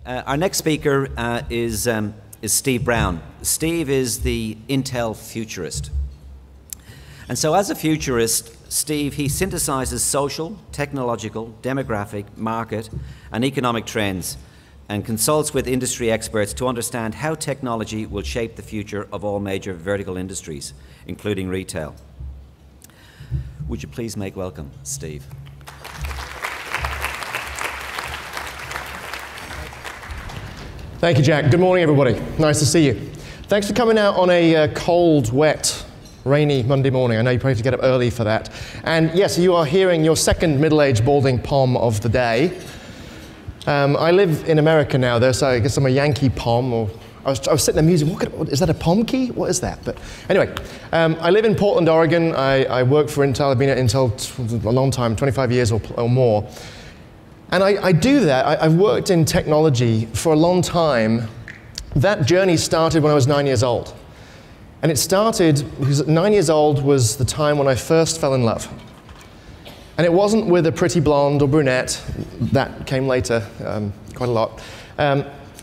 Our next speaker is Steve Brown. Steve is the Intel futurist. And so as a futurist, Steve, he synthesizes social, technological, demographic, market, and economic trends and consults with industry experts to understand how technology will shape the future of all major vertical industries, including retail. Would you please make welcome, Steve? Thank you, Jack. Good morning, everybody. Nice to see you. Thanks for coming out on a cold, wet, rainy Monday morning. I know you probably have to get up early for that. And yes, you are hearing your second middle-aged balding pom of the day. I live in America now, though, so I guess I'm a Yankee pom. Or I was sitting there musing, is that a pom key? What is that? But anyway, I live in Portland, Oregon. I work for Intel. I've been at Intel a long time, 25 years or more. And I do that. I've worked in technology for a long time. That journey started when I was 9 years old. And it started because 9 years old was the time when I first fell in love. And it wasn't with a pretty blonde or brunette. That came later, quite a lot.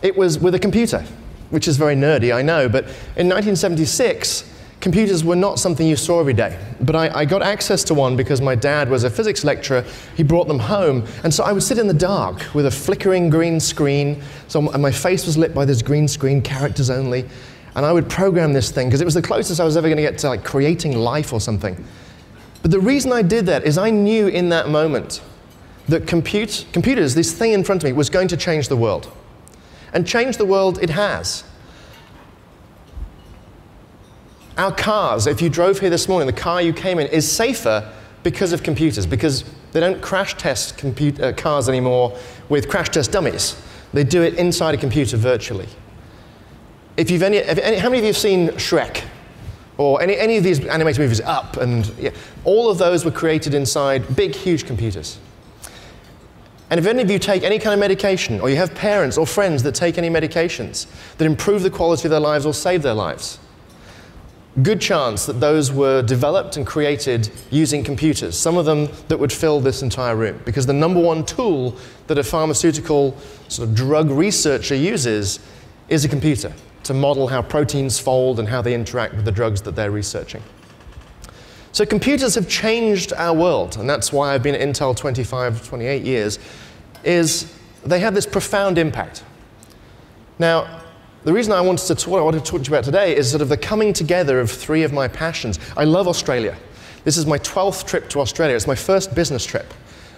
It was with a computer, which is very nerdy, I know. But in 1976, computers were not something you saw every day. But I got access to one because my dad was a physics lecturer. He brought them home. And so I would sit in the dark with a flickering green screen. And my face was lit by this green screen, characters only. And I would program this thing because it was the closest I was ever going to get to like creating life or something. But the reason I did that is I knew in that moment that computers, this thing in front of me, was going to change the world. And change the world it has. Our cars, if you drove here this morning, the car you came in is safer because of computers, because they don't crash test cars anymore with crash test dummies. They do it inside a computer virtually. If you've how many of you have seen Shrek? Or any of these animated movies, Up, and yeah, all of those were created inside big, huge computers. And if any of you take any kind of medication, or you have parents or friends that take any medications that improve the quality of their lives or save their lives, good chance that those were developed and created using computers, some of them that would fill this entire room. Because the number one tool that a pharmaceutical sort of drug researcher uses is a computer to model how proteins fold and how they interact with the drugs that they're researching. So computers have changed our world, and that's why I've been at Intel 25, 28 years, is they have this profound impact. Now, the reason I wanted to talk to you about today is sort of the coming together of three of my passions. I love Australia. This is my 12th trip to Australia. It's my first business trip.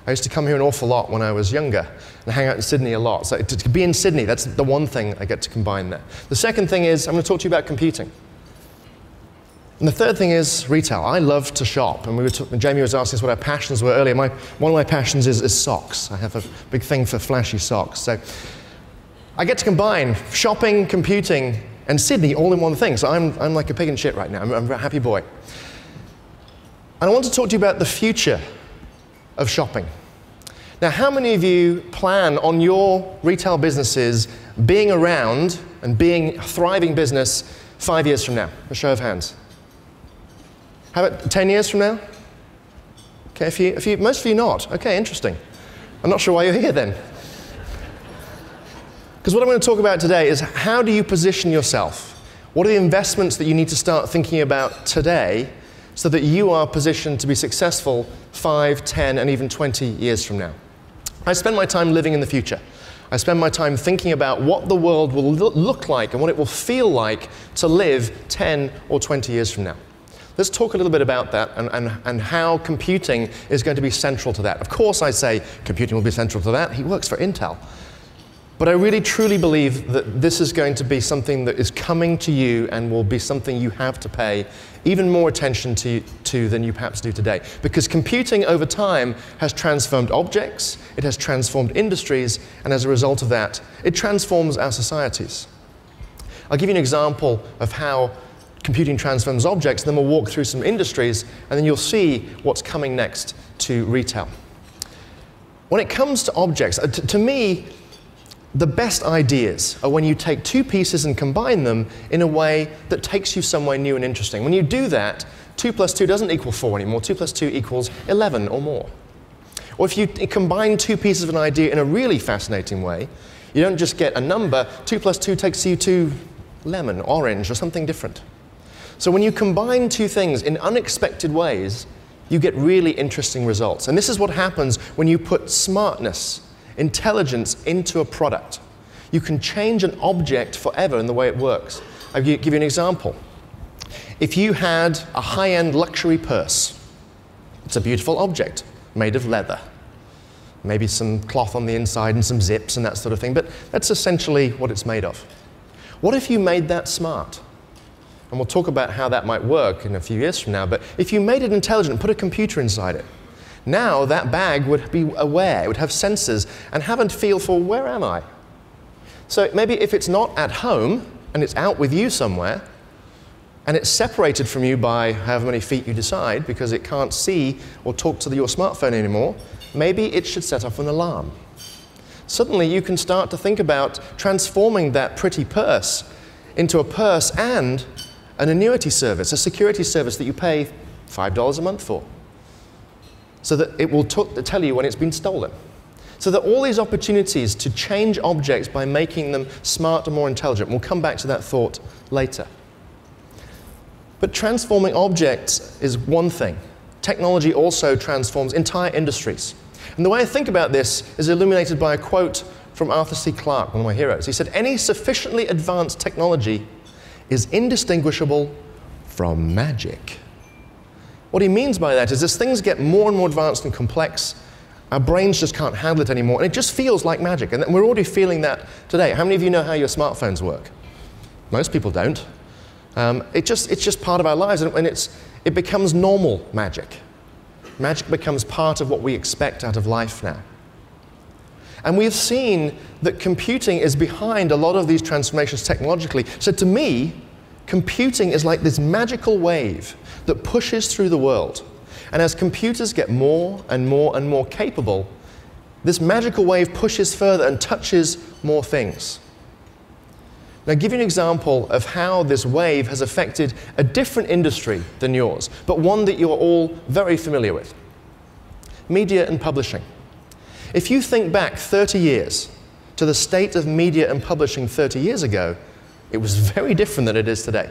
I used to come here an awful lot when I was younger and hang out in Sydney a lot. So to be in Sydney, that's the one thing I get to combine there. The second thing is I'm going to talk to you about computing. And the third thing is retail. I love to shop. And Jamie was asking us what our passions were earlier. One of my passions is socks. I have a big thing for flashy socks. So I get to combine shopping, computing, and Sydney all in one thing. So I'm like a pig in shit right now. I'm a happy boy. And I want to talk to you about the future of shopping. Now, how many of you plan on your retail businesses being around and being a thriving business 5 years from now? A show of hands. How about 10 years from now? Okay, most of you not. Okay, interesting. I'm not sure why you're here then. Because what I'm going to talk about today is how do you position yourself? What are the investments that you need to start thinking about today so that you are positioned to be successful 5, 10, and even 20 years from now? I spend my time living in the future. I spend my time thinking about what the world will look like and what it will feel like to live 10 or 20 years from now. Let's talk a little bit about that and how computing is going to be central to that. Of course, I say computing will be central to that. He works for Intel. But I really, truly believe that this is going to be something that is coming to you and will be something you have to pay even more attention to than you perhaps do today. Because computing over time has transformed objects, it has transformed industries, and as a result of that, it transforms our societies. I'll give you an example of how computing transforms objects, and then we'll walk through some industries, and then you'll see what's coming next to retail. When it comes to objects, to me, the best ideas are when you take two pieces and combine them in a way that takes you somewhere new and interesting. When you do that, 2 plus 2 doesn't equal 4 anymore. 2 plus 2 equals 11 or more. Or if you combine two pieces of an idea in a really fascinating way, You don't just get a number. 2 plus 2 takes you to lemon, orange, or something different. So when you combine two things in unexpected ways, you get really interesting results. And this is what happens when you put smartness, intelligence into a product. You can change an object forever in the way it works. I'll give you an example. If you had a high-end luxury purse, it's a beautiful object made of leather. Maybe some cloth on the inside and some zips and that sort of thing, but that's essentially what it's made of. What if you made that smart? And we'll talk about how that might work in a few years from now, but if you made it intelligent and put a computer inside it, now that bag would be aware, it would have sensors, and have a feel for where am I? So maybe if it's not at home, and it's out with you somewhere, and it's separated from you by however many feet you decide, because it can't see or talk to your smartphone anymore, maybe it should set off an alarm. Suddenly you can start to think about transforming that pretty purse into a purse and an annuity service, a security service that you pay $5 a month for, so that it will tell you when it's been stolen. So that all these opportunities to change objects by making them smarter, more intelligent. We'll come back to that thought later. But transforming objects is one thing. Technology also transforms entire industries. And the way I think about this is illuminated by a quote from Arthur C. Clarke, one of my heroes. He said, "Any sufficiently advanced technology is indistinguishable from magic." What he means by that is as things get more and more advanced and complex, our brains just can't handle it anymore, and it just feels like magic. And we're already feeling that today. How many of you know how your smartphones work? Most people don't. It's just part of our lives, and it becomes normal magic. Magic becomes part of what we expect out of life now. And we've seen that computing is behind a lot of these transformations technologically. So to me, computing is like this magical wave that pushes through the world. And as computers get more and more and more capable, this magical wave pushes further and touches more things. Now, I'll give you an example of how this wave has affected a different industry than yours, but one that you're all very familiar with. Media and publishing. If you think back 30 years to the state of media and publishing 30 years ago, it was very different than it is today.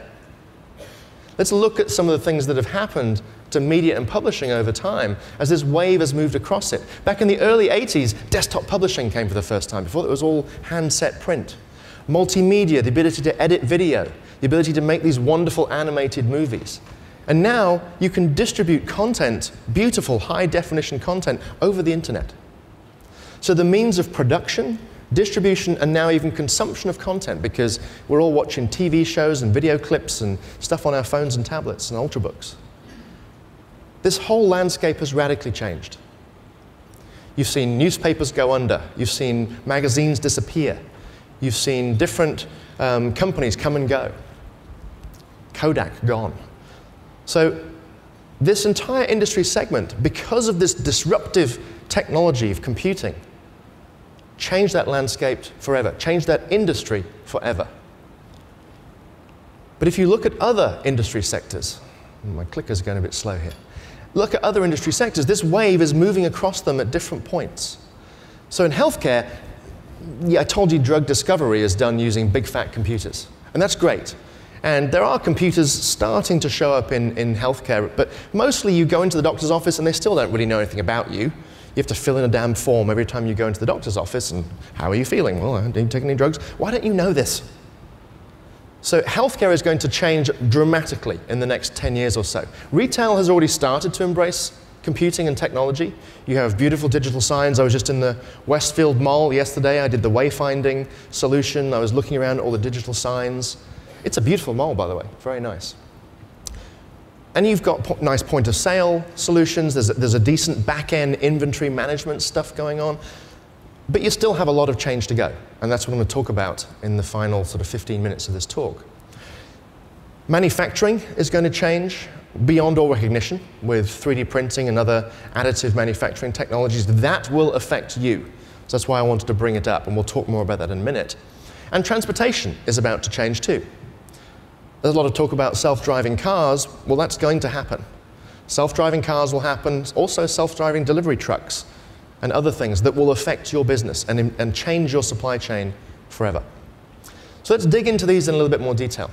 Let's look at some of the things that have happened to media and publishing over time as this wave has moved across it. Back in the early 80s, desktop publishing came for the first time. Before it was all handset print. Multimedia, the ability to edit video, the ability to make these wonderful animated movies. And now you can distribute content, beautiful high-definition content, over the internet. So the means of production, distribution, and now even consumption of content, because we're all watching TV shows and video clips and stuff on our phones and tablets and ultrabooks. This whole landscape has radically changed. You've seen newspapers go under. You've seen magazines disappear. You've seen different companies come and go. Kodak gone. So this entire industry segment, because of this disruptive technology of computing, changed that landscape forever, changed that industry forever. But if you look at other industry sectors, my clicker's going a bit slow here. Look at other industry sectors, this wave is moving across them at different points. So in healthcare, yeah, I told you drug discovery is done using big fat computers, and that's great. And there are computers starting to show up in healthcare, but mostly you go into the doctor's office and they still don't really know anything about you. You have to fill in a damn form every time you go into the doctor's office, and how are you feeling? Well, I didn't take any drugs. Why don't you know this? So healthcare is going to change dramatically in the next 10 years or so. Retail has already started to embrace computing and technology. You have beautiful digital signs. I was just in the Westfield mall yesterday. I did the wayfinding solution. I was looking around at all the digital signs. It's a beautiful mall, by the way, very nice. And you've got nice point of sale solutions. There's a decent back-end inventory management stuff going on. But you still have a lot of change to go. And that's what I'm going to talk about in the final sort of 15 minutes of this talk. Manufacturing is going to change beyond all recognition with 3D printing and other additive manufacturing technologies. That will affect you. So that's why I wanted to bring it up, and we'll talk more about that in a minute. And transportation is about to change too. There's a lot of talk about self-driving cars. Well, that's going to happen. Self-driving cars will happen, also self-driving delivery trucks. and other things that will affect your business and change your supply chain forever. So let's dig into these in a little bit more detail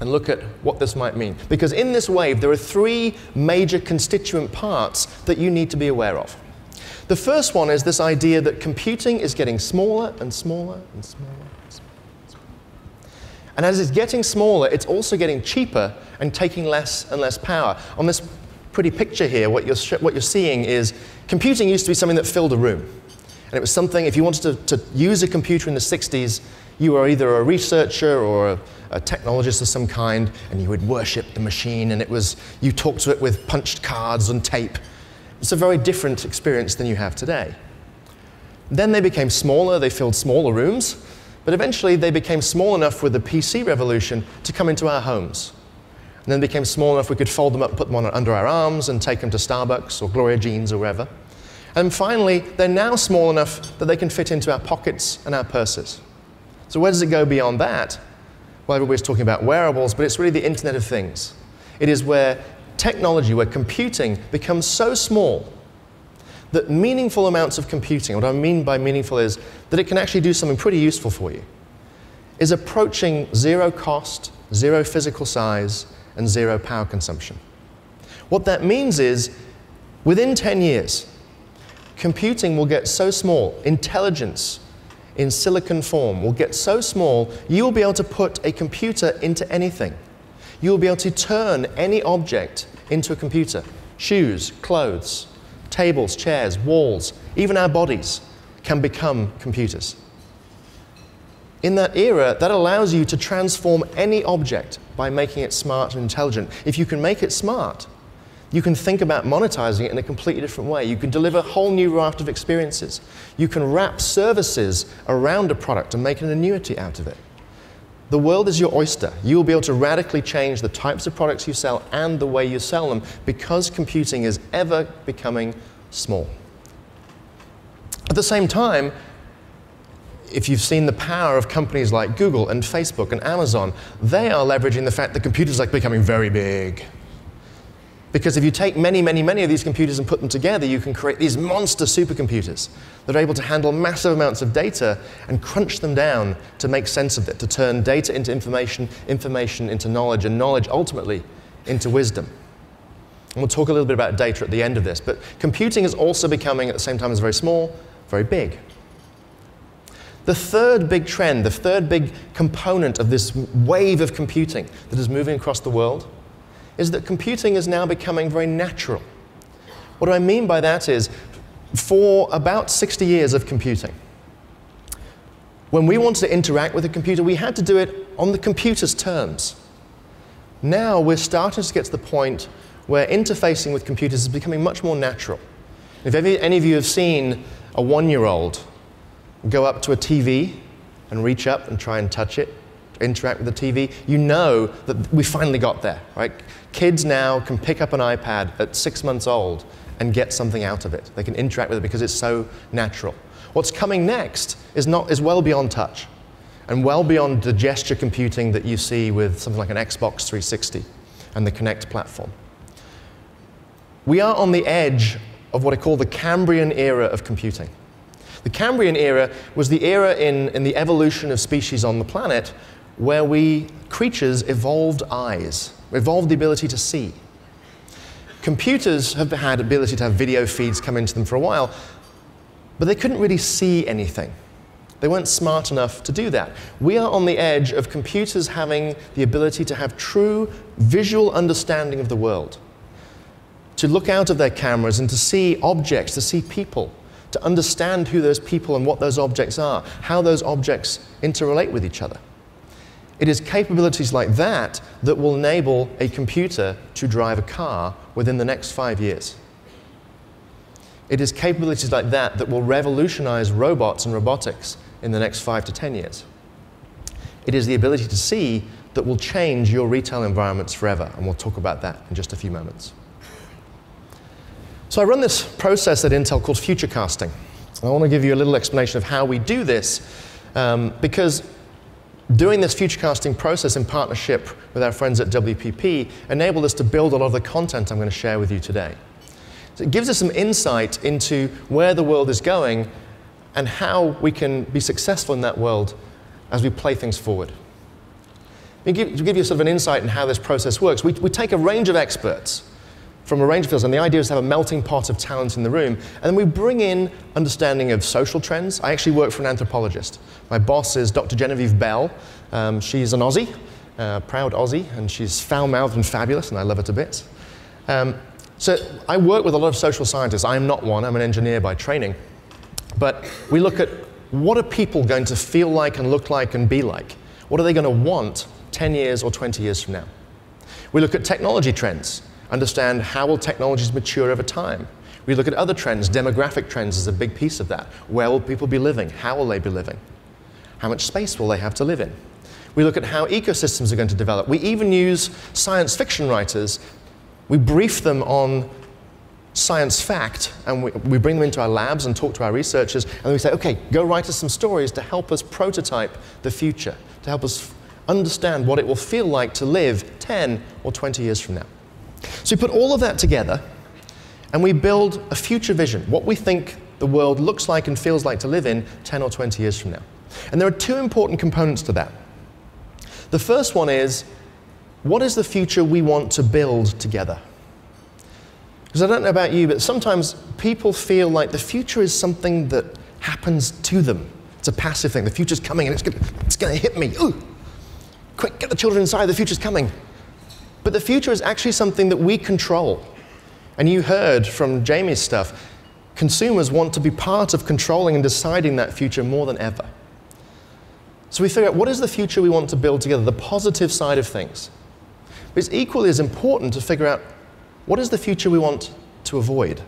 and look at what this might mean. Because in this wave, there are three major constituent parts that you need to be aware of. The first one is this idea that computing is getting smaller and smaller and smaller and smaller. And as it's getting smaller, it's also getting cheaper and taking less and less power. On this pretty picture here, what you're seeing is computing used to be something that filled a room. And it was something, if you wanted to use a computer in the 60s, you were either a researcher or a technologist of some kind, and you would worship the machine, and you talked to it with punched cards and tape. It's a very different experience than you have today. Then they became smaller, they filled smaller rooms, but eventually they became small enough with the PC revolution to come into our homes. And then they became small enough we could fold them up, put them under our arms, and take them to Starbucks or Gloria Jeans or wherever. And finally, they're now small enough that they can fit into our pockets and our purses. So where does it go beyond that? Well, everybody's talking about wearables, but it's really the Internet of Things. It is where technology, where computing becomes so small that meaningful amounts of computing, what I mean by meaningful is that it can actually do something pretty useful for you, is approaching zero cost, zero physical size, and zero power consumption. What that means is, within 10 years, computing will get so small, intelligence in silicon form will get so small, you will be able to put a computer into anything. You will be able to turn any object into a computer. Shoes, clothes, tables, chairs, walls, even our bodies can become computers. In that era, that allows you to transform any object by making it smart and intelligent. If you can make it smart, you can think about monetizing it in a completely different way. You can deliver a whole new raft of experiences. You can wrap services around a product and make an annuity out of it. The world is your oyster. You will be able to radically change the types of products you sell and the way you sell them because computing is ever becoming small. At the same time, if you've seen the power of companies like Google and Facebook and Amazon, they are leveraging the fact that computers are becoming very big. Because if you take many, many, many of these computers and put them together, you can create these monster supercomputers that are able to handle massive amounts of data and crunch them down to make sense of it, to turn data into information, information into knowledge, and knowledge ultimately into wisdom. And we'll talk a little bit about data at the end of this, but computing is also becoming, at the same time as very small, very big. The third big trend, the third big component of this wave of computing that is moving across the world is that computing is now becoming very natural. What I mean by that is, for about 60 years of computing, when we wanted to interact with a computer, we had to do it on the computer's terms. Now we're starting to get to the point where interfacing with computers is becoming much more natural. If any of you have seen a 1-year-old go up to a TV and reach up and try and touch it, interact with the TV, you know that we finally got there, right? Kids now can pick up an iPad at 6 months old and get something out of it. They can interact with it because it's so natural. What's coming next is well beyond touch and well beyond the gesture computing that you see with something like an Xbox 360 and the Kinect platform. We are on the edge of what I call the Cambrian era of computing. The Cambrian era was the era in the evolution of species on the planet where creatures evolved eyes, evolved the ability to see. Computers have had the ability to have video feeds come into them for a while, but they couldn't really see anything. They weren't smart enough to do that. We are on the edge of computers having the ability to have true visual understanding of the world, to look out of their cameras and to see objects, to see people, to understand who those people and what those objects are, how those objects interrelate with each other. It is capabilities like that that will enable a computer to drive a car within the next 5 years. It is capabilities like that that will revolutionize robots and robotics in the next 5 to 10 years. It is the ability to see that will change your retail environments forever, and we'll talk about that in just a few moments. So I run this process at Intel called future casting. I want to give you a little explanation of how we do this, because doing this future casting process in partnership with our friends at WPP enabled us to build a lot of the content I'm going to share with you today. So it gives us some insight into where the world is going and how we can be successful in that world as we play things forward. To give you sort of an insight in how this process works, we take a range of experts from a range of fields, and the idea is to have a melting pot of talent in the room, and then we bring in understanding of social trends. I actually work for an anthropologist. My boss is Dr. Genevieve Bell. She's an Aussie, proud Aussie, and she's foul-mouthed and fabulous, and I love her to bits. So I work with a lot of social scientists. I'm not one, I'm an engineer by training. But we look at what are people going to feel like and look like and be like? What are they going to want 10 years or 20 years from now? We look at technology trends, understand how will technologies mature over time. We look at other trends. Demographic trends is a big piece of that. Where will people be living? How will they be living? How much space will they have to live in? We look at how ecosystems are going to develop. We even use science fiction writers. We brief them on science fact, and we bring them into our labs and talk to our researchers, and we say, okay, go write us some stories to help us prototype the future, to help us understand what it will feel like to live 10 or 20 years from now. So we put all of that together, and we build a future vision, what we think the world looks like and feels like to live in 10 or 20 years from now. And there are two important components to that. The first one is, what is the future we want to build together? Because I don't know about you, but sometimes people feel like the future is something that happens to them. It's a passive thing. The future's coming and it's going to hit me. Ooh! Quick, get the children inside, the future's coming. But the future is actually something that we control. And you heard from Jamie's stuff, consumers want to be part of controlling and deciding that future more than ever. So we figure out what is the future we want to build together, the positive side of things. But it's equally as important to figure out what is the future we want to avoid.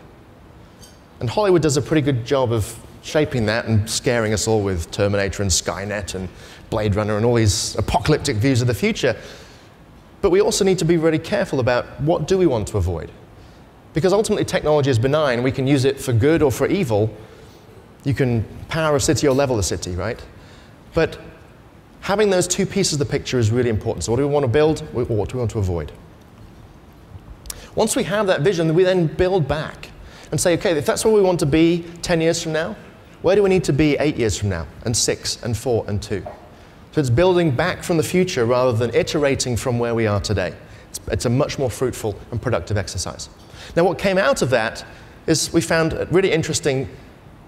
And Hollywood does a pretty good job of shaping that and scaring us all with Terminator and Skynet and Blade Runner and all these apocalyptic views of the future. But we also need to be really careful about what do we want to avoid. Because ultimately technology is benign. We can use it for good or for evil. You can power a city or level a city, right? But having those two pieces of the picture is really important. So what do we want to build or what do we want to avoid? Once we have that vision, we then build back and say, okay, if that's where we want to be 10 years from now, where do we need to be 8 years from now, and 6, and 4, and 2? So it's building back from the future rather than iterating from where we are today. It's a much more fruitful and productive exercise. Now, what came out of that is we found a really interesting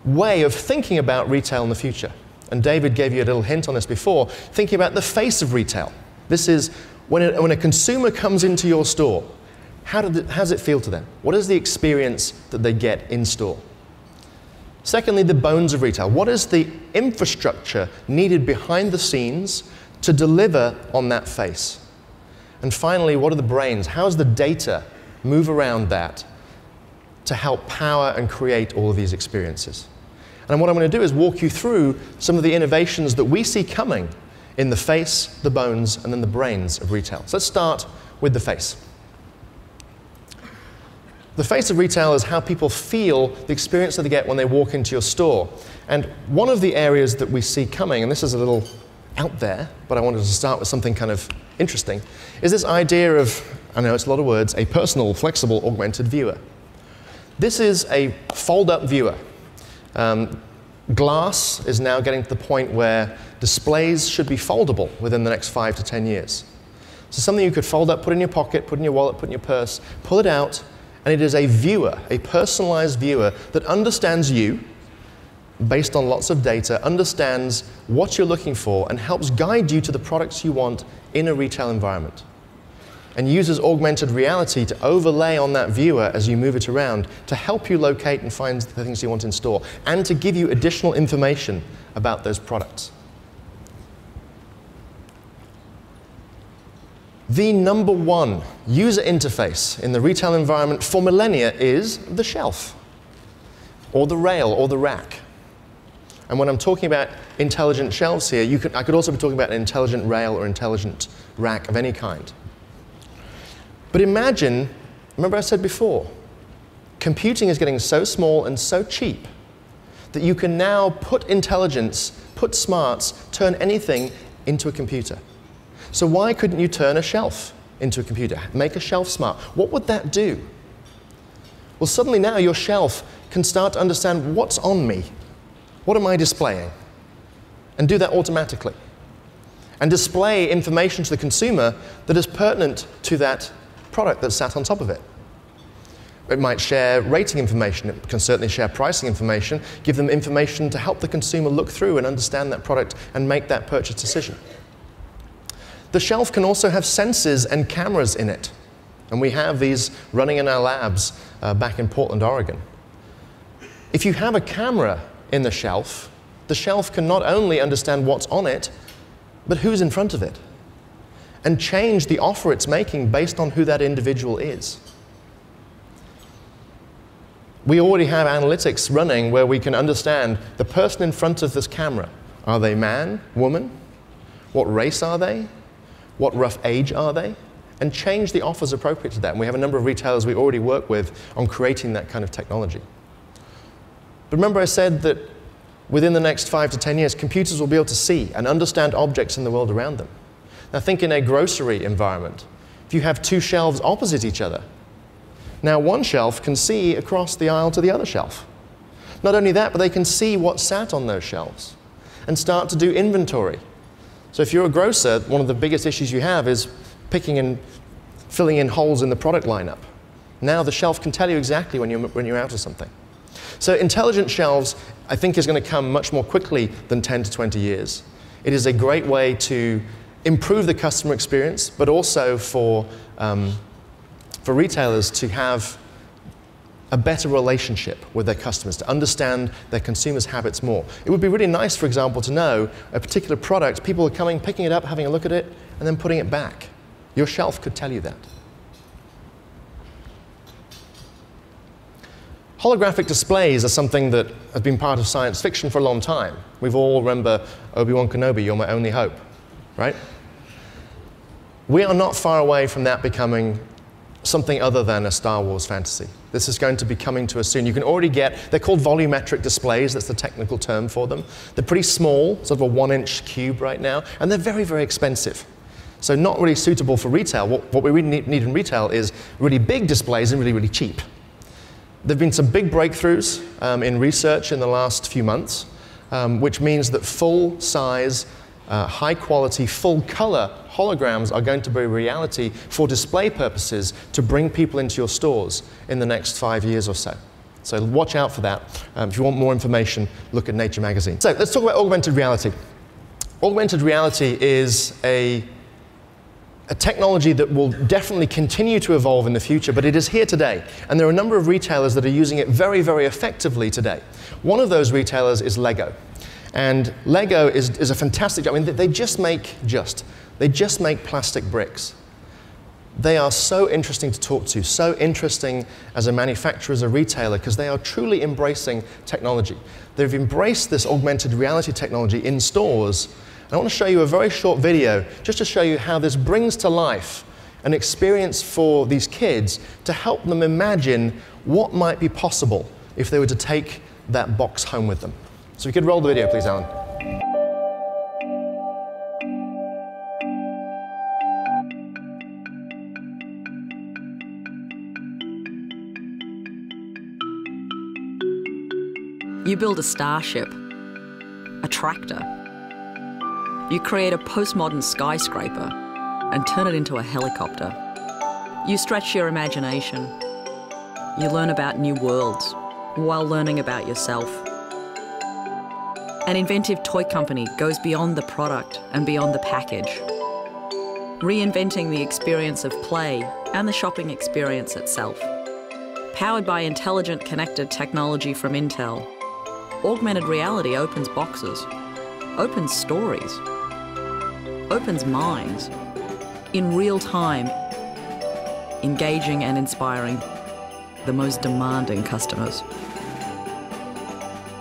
way of thinking about retail in the future. And David gave you a little hint on this before, thinking about the face of retail. This is when a consumer comes into your store, how does it feel to them? What is the experience that they get in store? Secondly, the bones of retail. What is the infrastructure needed behind the scenes to deliver on that face? And finally, what are the brains? How does the data move around that to help power and create all of these experiences? And what I'm going to do is walk you through some of the innovations that we see coming in the face, the bones, and then the brains of retail. So let's start with the face. The face of retail is how people feel, the experience that they get when they walk into your store. And one of the areas that we see coming, and this is a little out there, but I wanted to start with something kind of interesting, is this idea of, I know it's a lot of words, a personal, flexible, augmented viewer. This is a fold-up viewer. Glass is now getting to the point where displays should be foldable within the next 5 to 10 years. So something you could fold up, put in your pocket, put in your wallet, put in your purse, pull it out, and it is a viewer, a personalized viewer that understands you, based on lots of data, understands what you're looking for, and helps guide you to the products you want in a retail environment. And uses augmented reality to overlay on that viewer as you move it around to help you locate and find the things you want in store, and to give you additional information about those products. The number one user interface in the retail environment for millennia is the shelf, or the rail, or the rack. And when I'm talking about intelligent shelves here, I could also be talking about an intelligent rail or intelligent rack of any kind. But imagine, remember I said before, computing is getting so small and so cheap that you can now put intelligence, put smarts, turn anything into a computer. So why couldn't you turn a shelf into a computer? Make a shelf smart. What would that do? Well, suddenly now your shelf can start to understand what's on me. What am I displaying? And do that automatically. And display information to the consumer that is pertinent to that product that's sat on top of it. It might share rating information. It can certainly share pricing information, give them information to help the consumer look through and understand that product and make that purchase decision. The shelf can also have sensors and cameras in it. And we have these running in our labs back in Portland, Oregon. If you have a camera in the shelf can not only understand what's on it, but who's in front of it, and change the offer it's making based on who that individual is. We already have analytics running where we can understand the person in front of this camera. Are they man, woman? What race are they? What rough age are they? And change the offers appropriate to that. And we have a number of retailers we already work with on creating that kind of technology. But remember I said that within the next 5 to 10 years, computers will be able to see and understand objects in the world around them. Now think in a grocery environment. If you have two shelves opposite each other, now one shelf can see across the aisle to the other shelf. Not only that, but they can see what's sat on those shelves and start to do inventory. So if you're a grocer, one of the biggest issues you have is picking and filling in holes in the product lineup. Now the shelf can tell you exactly when you're out of something. So intelligent shelves, I think, is going to come much more quickly than 10 to 20 years. It is a great way to improve the customer experience, but also for retailers to have a better relationship with their customers, to understand their consumers' habits more. It would be really nice, for example, to know a particular product, people are coming, picking it up, having a look at it, and then putting it back. Your shelf could tell you that. Holographic displays are something that has been part of science fiction for a long time. We've all remember Obi-Wan Kenobi, "You're my only hope," right? We are not far away from that becoming something other than a Star Wars fantasy. This is going to be coming to us soon. You can already get, they're called volumetric displays, that's the technical term for them. They're pretty small, sort of a 1-inch cube right now, and they're very, very expensive. So not really suitable for retail. What we really need in retail is really big displays and really, really cheap. There have been some big breakthroughs in research in the last few months, which means that full-size, high-quality, full-color holograms are going to be a reality for display purposes to bring people into your stores in the next 5 years or so. So watch out for that. If you want more information, look at Nature magazine. So let's talk about augmented reality. Augmented reality is a technology that will definitely continue to evolve in the future, but it is here today. And there are a number of retailers that are using it very, very effectively today. One of those retailers is Lego. And Lego is a fantastic, I mean, they just make plastic bricks. They are so interesting to talk to, so interesting as a manufacturer, as a retailer, because they are truly embracing technology. They've embraced this augmented reality technology in stores. And I want to show you a very short video just to show you how this brings to life an experience for these kids to help them imagine what might be possible if they were to take that box home with them. So if you could roll the video, please, Alan. You build a starship, a tractor. You create a postmodern skyscraper and turn it into a helicopter. You stretch your imagination. You learn about new worlds while learning about yourself. An inventive toy company goes beyond the product and beyond the package, reinventing the experience of play and the shopping experience itself. Powered by intelligent connected technology from Intel, augmented reality opens boxes, opens stories, opens minds, in real time, engaging and inspiring the most demanding customers.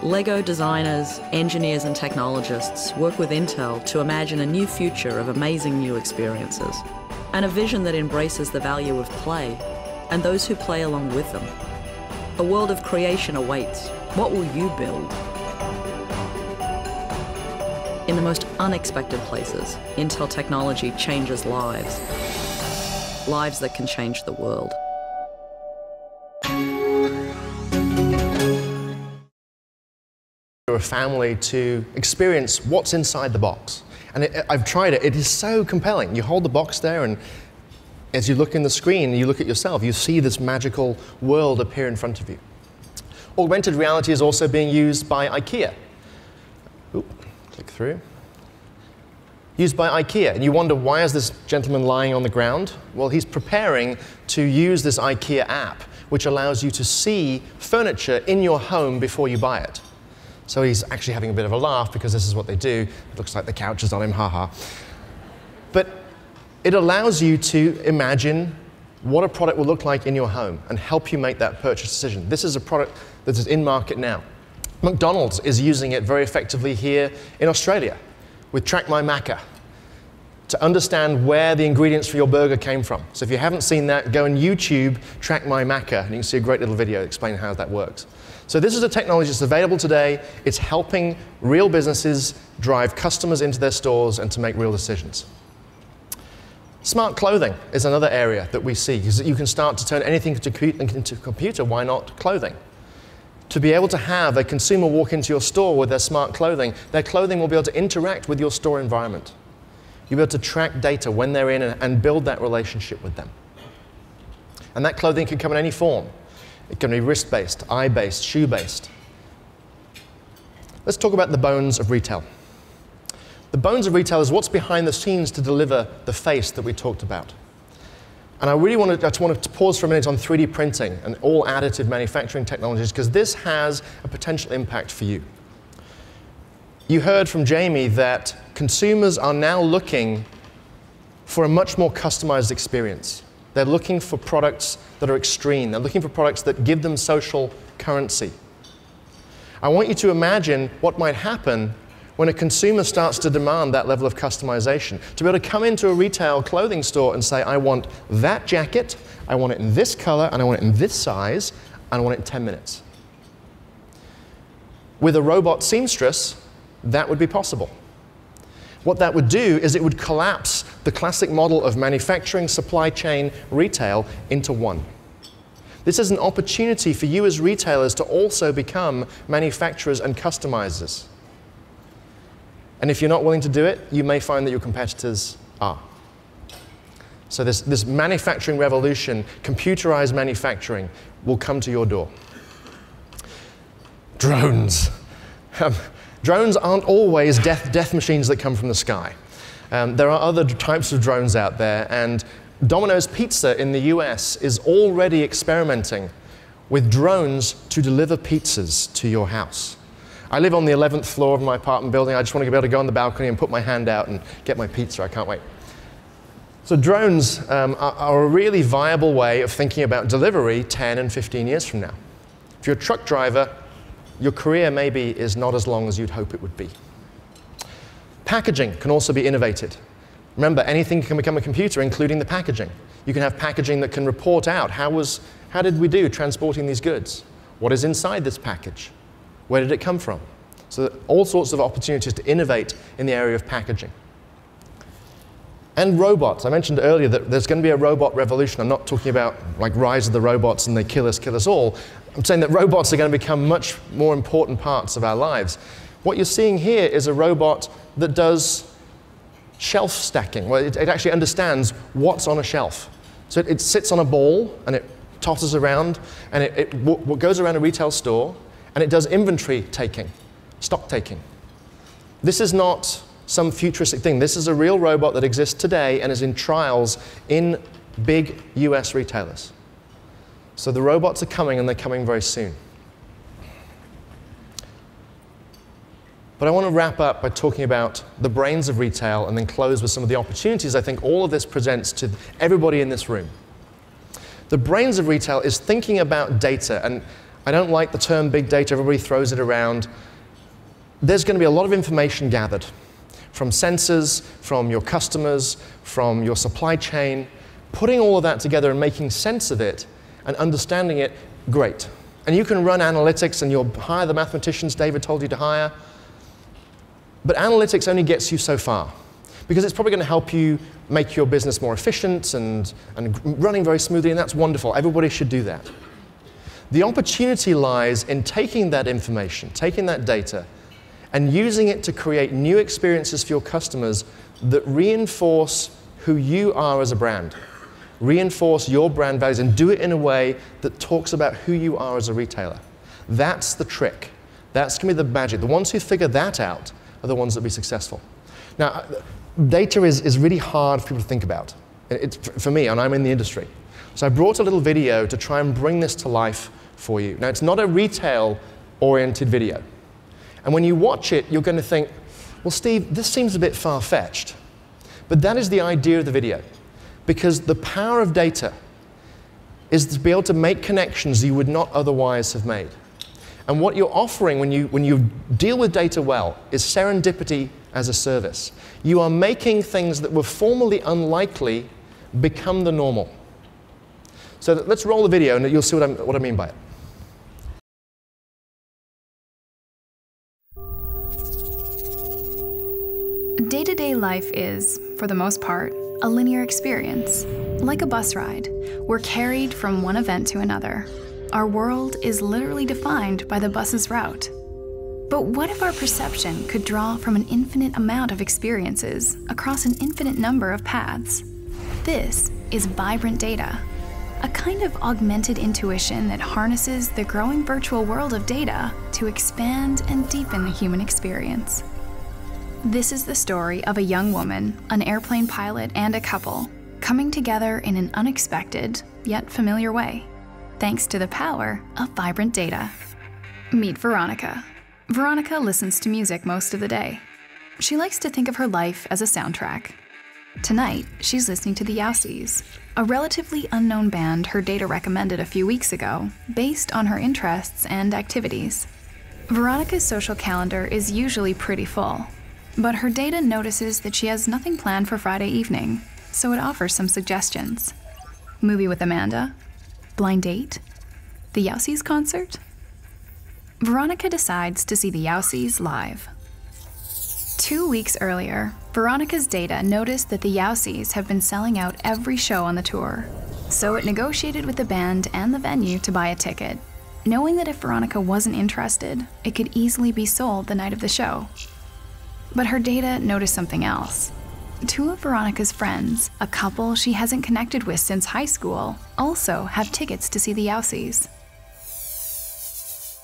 Lego designers, engineers and technologists work with Intel to imagine a new future of amazing new experiences, and a vision that embraces the value of play and those who play along with them. A world of creation awaits. What will you build? In the most unexpected places, Intel technology changes lives. Lives that can change the world. a family to experience what's inside the box. And I've tried it. It is so compelling. You hold the box there, and as you look in the screen, you look at yourself, you see this magical world appear in front of you. Augmented reality is also being used by IKEA. Oop, click through. Used by IKEA. And you wonder, why is this gentleman lying on the ground? Well, he's preparing to use this IKEA app, which allows you to see furniture in your home before you buy it. So he's actually having a bit of a laugh because this is what they do. It looks like the couch is on him, haha. But it allows you to imagine what a product will look like in your home and help you make that purchase decision. This is a product that is in market now. McDonald's is using it very effectively here in Australia with Track My Macca to understand where the ingredients for your burger came from. So if you haven't seen that, go on YouTube, Track My Macca, and you can see a great little video explaining how that works. So this is a technology that's available today. It's helping real businesses drive customers into their stores and to make real decisions. Smart clothing is another area that we see, because you can start to turn anything into a computer. Why not clothing? To be able to have a consumer walk into your store with their smart clothing, their clothing will be able to interact with your store environment. You'll be able to track data when they're in and build that relationship with them. And that clothing can come in any form. It can be wrist-based, eye-based, shoe-based. Let's talk about the bones of retail. The bones of retail is what's behind the scenes to deliver the face that we talked about. And I just want to pause for a minute on 3D printing and all additive manufacturing technologies, because this has a potential impact for you. You heard from Jamie that consumers are now looking for a much more customized experience. They're looking for products that are extreme. They're looking for products that give them social currency. I want you to imagine what might happen when a consumer starts to demand that level of customization. To be able to come into a retail clothing store and say, I want that jacket, I want it in this color, and I want it in this size, and I want it in 10 minutes. With a robot seamstress, that would be possible. What that would do is it would collapse the classic model of manufacturing, supply chain, retail into one. This is an opportunity for you as retailers to also become manufacturers and customizers. And if you're not willing to do it, you may find that your competitors are. So this manufacturing revolution, computerized manufacturing, will come to your door. Drones. Drones aren't always death machines that come from the sky. There are other types of drones out there, and Domino's Pizza in the US is already experimenting with drones to deliver pizzas to your house. I live on the 11th floor of my apartment building. I just want to be able to go on the balcony and put my hand out and get my pizza. I can't wait. So drones are a really viable way of thinking about delivery 10 and 15 years from now. If you're a truck driver, your career maybe is not as long as you'd hope it would be. Packaging can also be innovated. Remember, anything can become a computer, including the packaging. You can have packaging that can report out how did we do transporting these goods? What is inside this package? Where did it come from? So all sorts of opportunities to innovate in the area of packaging. And robots. I mentioned earlier that there's going to be a robot revolution. I'm not talking about like rise of the robots and they kill us all. I'm saying that robots are going to become much more important parts of our lives. What you're seeing here is a robot that does shelf stacking. Well, it actually understands what's on a shelf. So it sits on a ball and it tosses around and it goes around a retail store and it does inventory taking, stock taking. This is not some futuristic thing. This is a real robot that exists today and is in trials in big US retailers. So the robots are coming, and they're coming very soon. But I want to wrap up by talking about the brains of retail and then close with some of the opportunities I think all of this presents to everybody in this room. The brains of retail is thinking about data, and I don't like the term big data. Everybody throws it around. There's going to be a lot of information gathered from sensors, from your customers, from your supply chain. Putting all of that together and making sense of it and understanding it, great. And you can run analytics and you'll hire the mathematicians David told you to hire. But analytics only gets you so far, because it's probably going to help you make your business more efficient and running very smoothly, and that's wonderful. Everybody should do that. The opportunity lies in taking that information, taking that data, and using it to create new experiences for your customers that reinforce who you are as a brand, reinforce your brand values, and do it in a way that talks about who you are as a retailer. That's the trick. That's going to be the magic. The ones who figure that out are the ones that will be successful. Now, data is really hard for people to think about. For me, and I'm in the industry. So I brought a little video to try and bring this to life for you. Now, it's not a retail-oriented video. And when you watch it, you're going to think, well, Steve, this seems a bit far-fetched. But that is the idea of the video. Because the power of data is to be able to make connections you would not otherwise have made. And what you're offering when you deal with data well is serendipity as a service. You are making things that were formerly unlikely become the normal. So let's roll the video and you'll see what I mean by it. Day-to-day life is, for the most part, a linear experience. Like a bus ride, we're carried from one event to another. Our world is literally defined by the bus's route. But what if our perception could draw from an infinite amount of experiences across an infinite number of paths? This is vibrant data, a kind of augmented intuition that harnesses the growing virtual world of data to expand and deepen the human experience. This is the story of a young woman, an airplane pilot, and a couple coming together in an unexpected, yet familiar way, thanks to the power of vibrant data. Meet Veronica. Veronica listens to music most of the day. She likes to think of her life as a soundtrack. Tonight, she's listening to the Yowsies, a relatively unknown band her data recommended a few weeks ago, based on her interests and activities. Veronica's social calendar is usually pretty full, but her data notices that she has nothing planned for Friday evening, so it offers some suggestions. Movie with Amanda? Blind date? The Yowsies concert? Veronica decides to see the Yowsies live. 2 weeks earlier, Veronica's data noticed that the Yowsies have been selling out every show on the tour, so it negotiated with the band and the venue to buy a ticket, knowing that if Veronica wasn't interested, it could easily be sold the night of the show. But her data noticed something else. 2 of Veronica's friends, a couple she hasn't connected with since high school, also have tickets to see the Yowsies.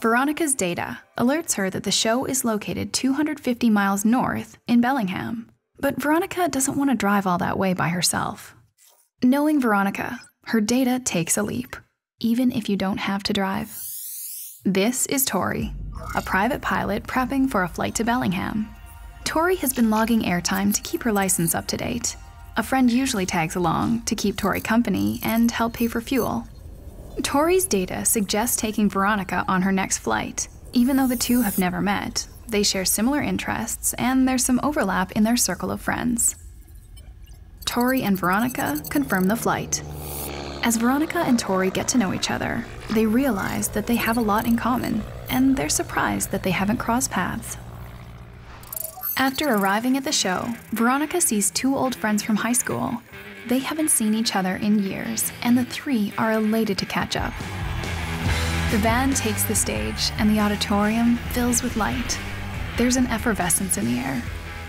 Veronica's data alerts her that the show is located 250 miles north in Bellingham, but Veronica doesn't want to drive all that way by herself. Knowing Veronica, her data takes a leap, even if you don't have to drive. This is Tori, a private pilot prepping for a flight to Bellingham. Tori has been logging airtime to keep her license up to date. A friend usually tags along to keep Tori company and help pay for fuel. Tori's data suggests taking Veronica on her next flight. Even though the two have never met, they share similar interests and there's some overlap in their circle of friends. Tori and Veronica confirm the flight. As Veronica and Tori get to know each other, they realize that they have a lot in common, and they're surprised that they haven't crossed paths. After arriving at the show, Veronica sees 2 old friends from high school. They haven't seen each other in years, and the 3 are elated to catch up. The band takes the stage, and the auditorium fills with light. There's an effervescence in the air.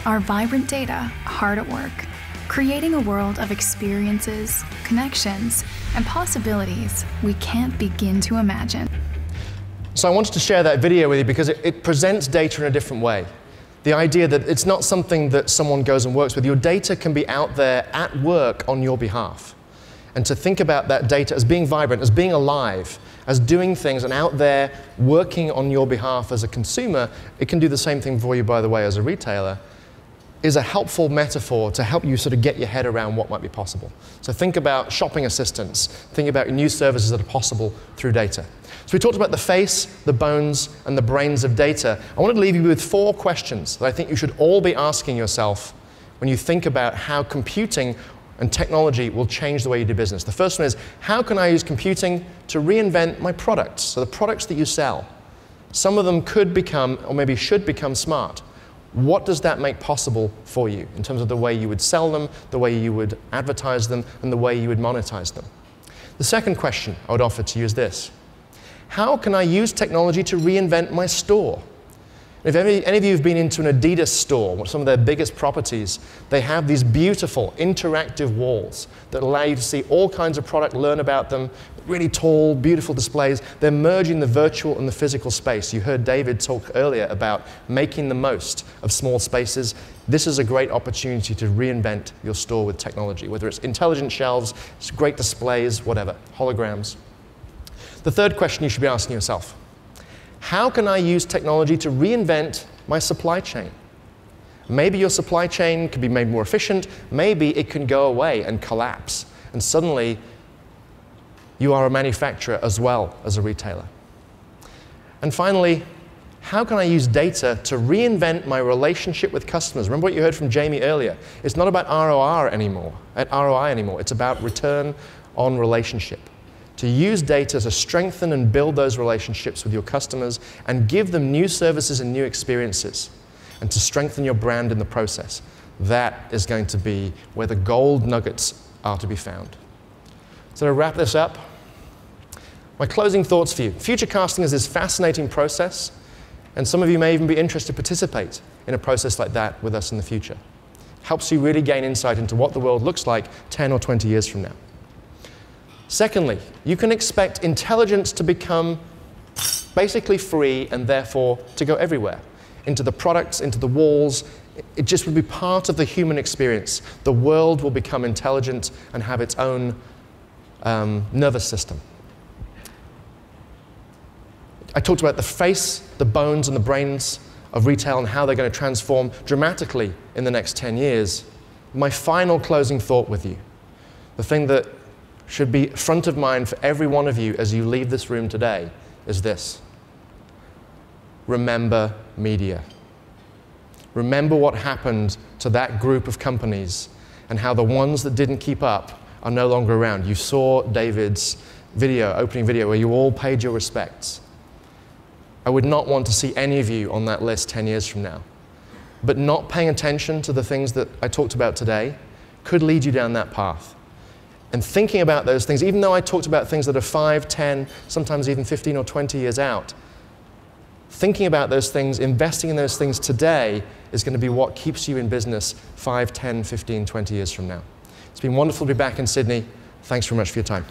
Our vibrant data hard at work, creating a world of experiences, connections, and possibilities we can't begin to imagine. So I wanted to share that video with you because it presents data in a different way. The idea that it's not something that someone goes and works with. Your data can be out there at work on your behalf. And to think about that data as being vibrant, as being alive, as doing things and out there working on your behalf as a consumer, it can do the same thing for you, by the way, as a retailer, is a helpful metaphor to help you sort of get your head around what might be possible. So think about shopping assistants, think about new services that are possible through data. So we talked about the face, the bones, and the brains of data. I wanted to leave you with 4 questions that I think you should all be asking yourself when you think about how computing and technology will change the way you do business. The first one is, how can I use computing to reinvent my products? So the products that you sell. Some of them could become, or maybe should become, smart. What does that make possible for you in terms of the way you would sell them, the way you would advertise them, and the way you would monetize them? The second question I would offer to you is this. How can I use technology to reinvent my store? If any of you have been into an Adidas store, some of their biggest properties, they have these beautiful interactive walls that allow you to see all kinds of product, learn about them, really tall, beautiful displays. They're merging the virtual and the physical space. You heard David talk earlier about making the most of small spaces. This is a great opportunity to reinvent your store with technology, whether it's intelligent shelves, it's great displays, whatever, holograms. The third question you should be asking yourself: how can I use technology to reinvent my supply chain? Maybe your supply chain can be made more efficient. Maybe it can go away and collapse. And suddenly, you are a manufacturer as well as a retailer. And finally, how can I use data to reinvent my relationship with customers? Remember what you heard from Jamie earlier. It's not about ROI anymore. It's about return on relationship. To use data to strengthen and build those relationships with your customers and give them new services and new experiences, and to strengthen your brand in the process. That is going to be where the gold nuggets are to be found. So to wrap this up, my closing thoughts for you. Future casting is this fascinating process, and some of you may even be interested to participate in a process like that with us in the future. Helps you really gain insight into what the world looks like 10 or 20 years from now. Secondly, you can expect intelligence to become basically free and therefore to go everywhere. Into the products, into the walls. It just will be part of the human experience. The world will become intelligent and have its own nervous system. I talked about the face, the bones, and the brains of retail and how they're going to transform dramatically in the next 10 years. My final closing thought with you, the thing that should be front of mind for every one of you as you leave this room today, is this: remember media. Remember what happened to that group of companies and how the ones that didn't keep up are no longer around. You saw David's video, opening video, where you all paid your respects. I would not want to see any of you on that list 10 years from now. But not paying attention to the things that I talked about today could lead you down that path. And thinking about those things, even though I talked about things that are 5, 10, sometimes even 15 or 20 years out, thinking about those things, investing in those things today is going to be what keeps you in business 5, 10, 15, 20 years from now. It's been wonderful to be back in Sydney. Thanks very much for your time.